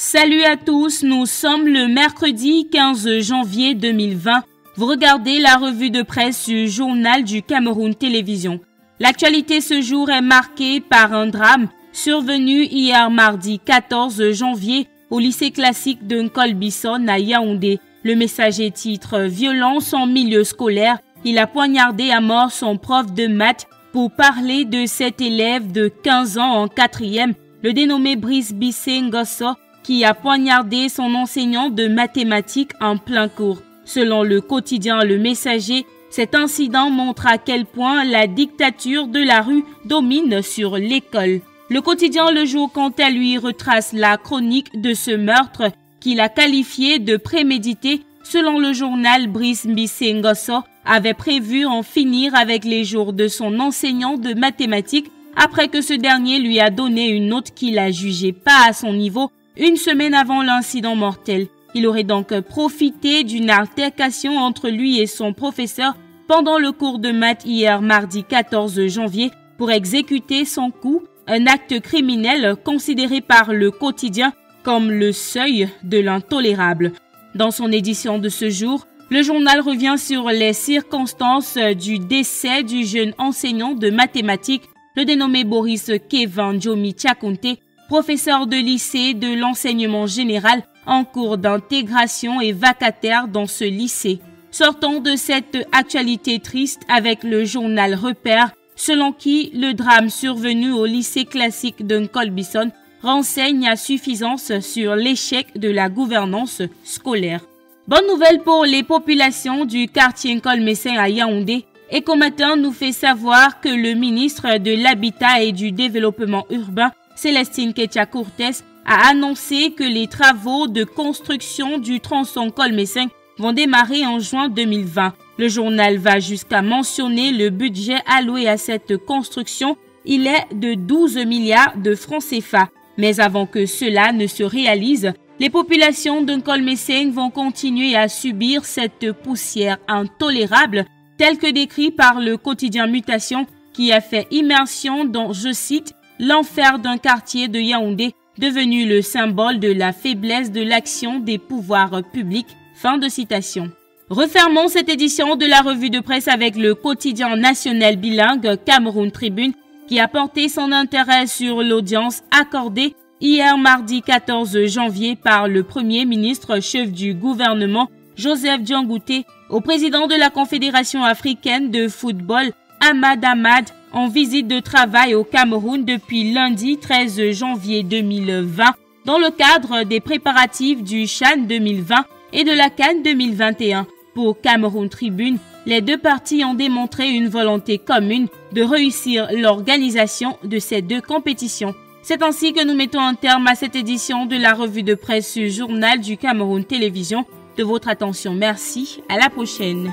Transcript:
Salut à tous, nous sommes le mercredi 15 janvier 2020. Vous regardez la revue de presse du journal du Cameroun Télévision. L'actualité ce jour est marquée par un drame survenu hier mardi 14 janvier au lycée classique de Nkolbison à Yaoundé. Le messager titre « Violence en milieu scolaire ». Il a poignardé à mort son prof de maths pour parler de cet élève de 15 ans en 4e, le dénommé Brice Bissé Ngosso, qui a poignardé son enseignant de mathématiques en plein cours. Selon le quotidien Le Messager, cet incident montre à quel point la dictature de la rue domine sur l'école. Le quotidien Le Jour, quant à lui, retrace la chronique de ce meurtre qu'il a qualifié de prémédité. Selon le journal, Brice Bissé Ngosso avait prévu en finir avec les jours de son enseignant de mathématiques après que ce dernier lui a donné une note qu'il a jugée pas à son niveau une semaine avant l'incident mortel. Il aurait donc profité d'une altercation entre lui et son professeur pendant le cours de maths hier mardi 14 janvier pour exécuter son coup, un acte criminel considéré par le quotidien comme le seuil de l'intolérable. Dans son édition de ce jour, le journal revient sur les circonstances du décès du jeune enseignant de mathématiques, le dénommé Boris Kevin Djomi Tchakounté, professeur de lycée de l'enseignement général en cours d'intégration et vacataire dans ce lycée. Sortons de cette actualité triste avec le journal Repère, selon qui le drame survenu au lycée classique de Nkolbison renseigne à suffisance sur l'échec de la gouvernance scolaire. Bonne nouvelle pour les populations du quartier Nkolmesen à Yaoundé. Ecomatin nous fait savoir que le ministre de l'Habitat et du Développement urbain, Célestine Ketia-Courtès, a annoncé que les travaux de construction du tronçon Nkolmesen vont démarrer en juin 2020. Le journal va jusqu'à mentionner le budget alloué à cette construction. Il est de 12 milliards de francs CFA. Mais avant que cela ne se réalise, les populations de Nkolmesen vont continuer à subir cette poussière intolérable, telle que décrit par le quotidien Mutation, qui a fait immersion dans, je cite, « l'enfer d'un quartier de Yaoundé, devenu le symbole de la faiblesse de l'action des pouvoirs publics ». Fin de citation. Refermons cette édition de la revue de presse avec le quotidien national bilingue Cameroun Tribune, qui a porté son intérêt sur l'audience accordée hier mardi 14 janvier par le Premier ministre chef du gouvernement Joseph Diangouté au président de la Confédération africaine de football Ahmad Ahmad en visite de travail au Cameroun depuis lundi 13 janvier 2020 dans le cadre des préparatifs du CHAN 2020 et de la CAN 2021. Pour Cameroun Tribune, les deux parties ont démontré une volonté commune de réussir l'organisation de ces deux compétitions. C'est ainsi que nous mettons un terme à cette édition de la revue de presse du journal du Cameroun Télévision. De votre attention, merci. À la prochaine.